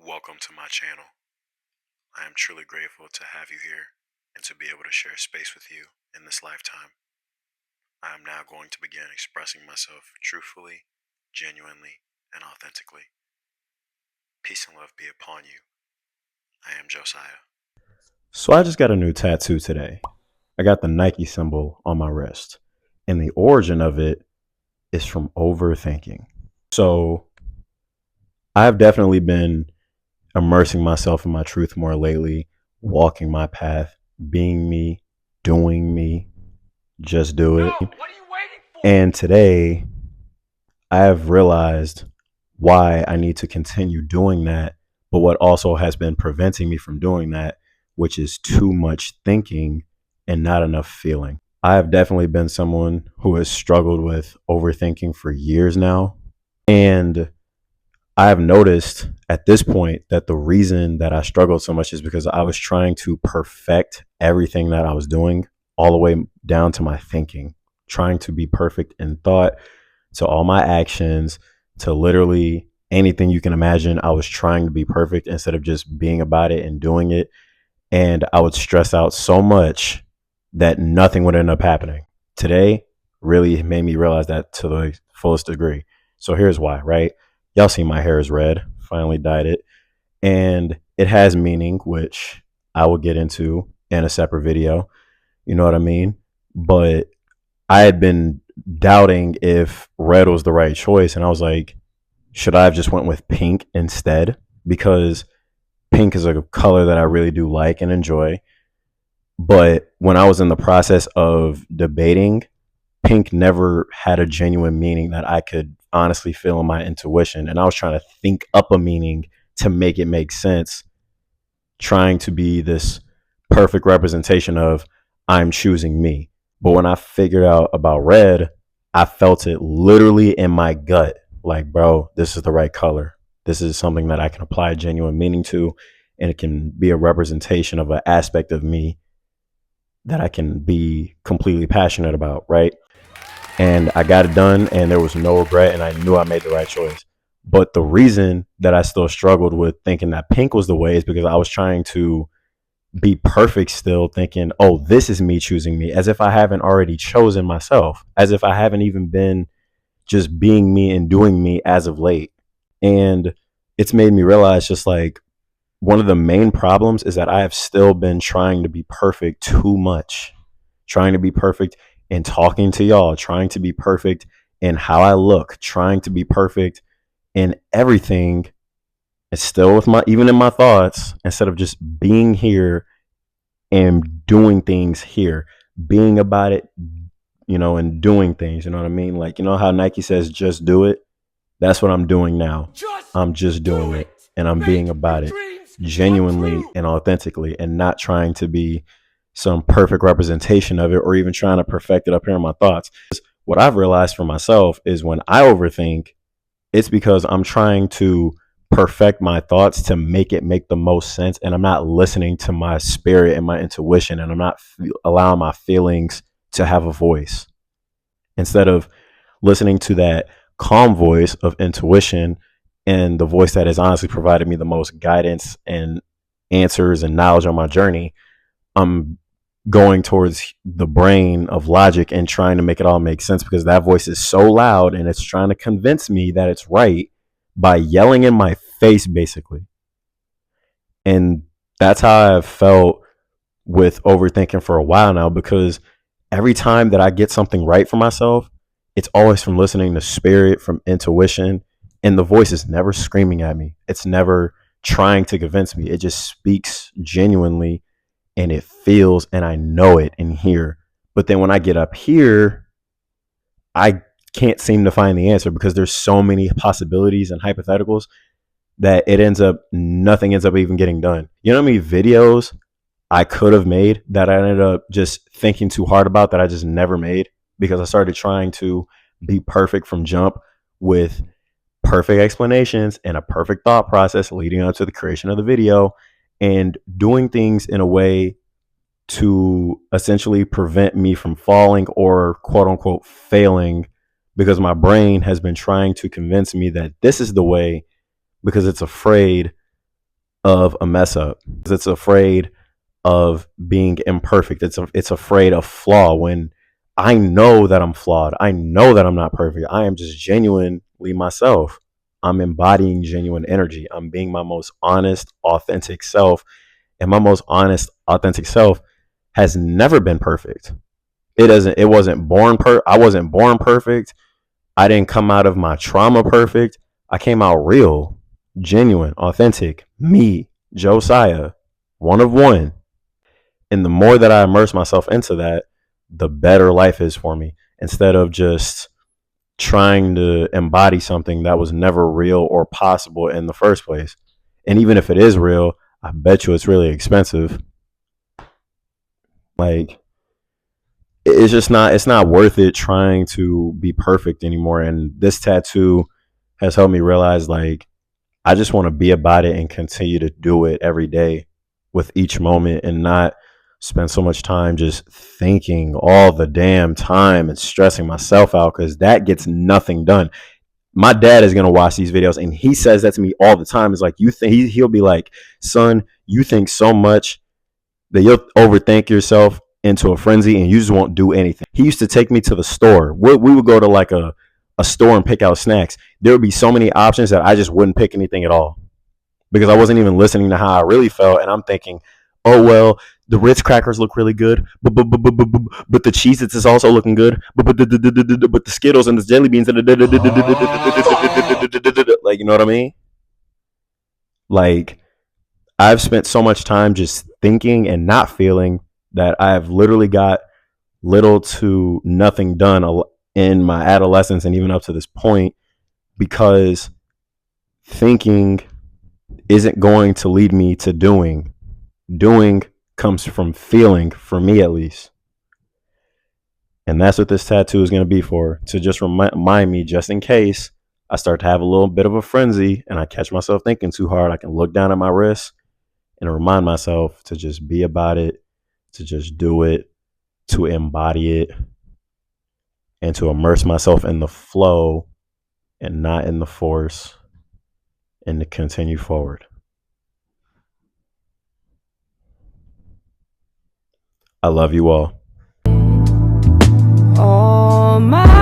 Welcome to my channel. I am truly grateful to have you here and to be able to share space with you in this lifetime. I am now going to begin expressing myself truthfully, genuinely, and authentically. Peace and love be upon you. I am Josiah. So I just got a new tattoo today. I got the Nike symbol on my wrist. And the origin of it is from overthinking. So I've definitely been immersing myself in my truth more lately, walking my path, being me, doing me, just do it. And today I have realized why I need to continue doing that, but what also has been preventing me from doing that, which is too much thinking and not enough feeling. I have definitely been someone who has struggled with overthinking for years now. And I have noticed at this point that the reason that I struggled so much is because I was trying to perfect everything that I was doing, all the way down to my thinking, trying to be perfect in thought, to all my actions, to literally anything you can imagine. I was trying to be perfect instead of just being about it and doing it. And I would stress out so much that nothing would end up happening. Today really made me realize that to the fullest degree. So here's why, right? Y'all see my hair is red. Finally dyed it. And it has meaning, which I will get into in a separate video. You know what I mean? But I had been doubting if red was the right choice. And I was like, should I have just went with pink instead? Because pink is a color that I really do like and enjoy. But when I was in the process of debating, pink never had a genuine meaning that I could honestly feel in my intuition. And I was trying to think up a meaning to make it make sense, trying to be this perfect representation of I'm choosing me. But when I figured out about red, I felt it literally in my gut. Like, bro, this is the right color. This is something that I can apply genuine meaning to, and it can be a representation of an aspect of me that I can be completely passionate about, right? And I got it done, and there was no regret, and I knew I made the right choice. But the reason that I still struggled with thinking that pink was the way is because I was trying to be perfect still, thinking, oh, this is me choosing me, as if I haven't already chosen myself, as if I haven't even been just being me and doing me as of late. And it's made me realize, just like, one of the main problems is that I have still been trying to be perfect too much, trying to be perfect in talking to y'all, trying to be perfect in how I look, trying to be perfect in everything. It's still with my, even in my thoughts, instead of just being here and doing things here, being about it, and doing things, you know what I mean? Like, you know how Nike says, just do it? That's what I'm doing now. I'm just doing it, and I'm being about it genuinely and authentically, and not trying to be some perfect representation of it or even trying to perfect it up here in my thoughts. What I've realized for myself is when I overthink, it's because I'm trying to perfect my thoughts to make it make the most sense, and I'm not listening to my spirit and my intuition, and I'm not allowing my feelings to have a voice. Instead of listening to that calm voice of intuition and the voice that has honestly provided me the most guidance and answers and knowledge on my journey, I'm going towards the brain of logic and trying to make it all make sense, because that voice is so loud and it's trying to convince me that it's right by yelling in my face, basically. And that's how I've felt with overthinking for a while now, because every time that I get something right for myself, it's always from listening to spirit, from intuition, and the voice is never screaming at me. It's never trying to convince me. It just speaks genuinely, and it feels, and I know it in here. But then when I get up here, I can't seem to find the answer, because there's so many possibilities and hypotheticals that nothing ends up even getting done. You know how many videos I could have made that I ended up just thinking too hard about, that I just never made, because I started trying to be perfect from jump, with perfect explanations and a perfect thought process leading up to the creation of the video, and doing things in a way to essentially prevent me from falling or quote unquote failing, because my brain has been trying to convince me that this is the way, because it's afraid of a mess up. It's afraid of being imperfect. It's afraid of flaw when I know that I'm flawed. I know that I'm not perfect. I am just genuinely myself. I'm embodying genuine energy. I'm being my most honest, authentic self. And my most honest, authentic self has never been perfect. It wasn't I wasn't born perfect. I didn't come out of my trauma perfect. I came out real, genuine, authentic, me, Josiah, one of one. And the more that I immerse myself into that, the better life is for me. Instead of just trying to embody something that was never real or possible in the first place. And even if it is real, I bet you it's really expensive. Like, it's not worth it trying to be perfect anymore. And this tattoo has helped me realize, like, I just want to be about it and continue to do it every day with each moment and not spend so much time just thinking all the damn time and stressing myself out, because that gets nothing done. My dad is going to watch these videos and he says that to me all the time. It's like, you think he'll be like, son, you think so much that you'll overthink yourself into a frenzy and you just won't do anything. He used to take me to the store. We would go to like a store and pick out snacks. There would be so many options that I just wouldn't pick anything at all because I wasn't even listening to how I really felt. And I'm thinking, oh, well, the Ritz crackers look really good, but the Cheez-Its is also looking good, but the Skittles and the jelly beans, like, you know what I mean? Like, I've spent so much time just thinking and not feeling that I've literally got little to nothing done in my adolescence and even up to this point, because thinking isn't going to lead me to doing. Doing comes from feeling, for me at least. And that's what this tattoo is going to be for, to just remind me, just in case I start to have a little bit of a frenzy and I catch myself thinking too hard, I can look down at my wrist and remind myself to just be about it, to just do it, to embody it, and to immerse myself in the flow and not in the force, and to continue forward. I love you all. All my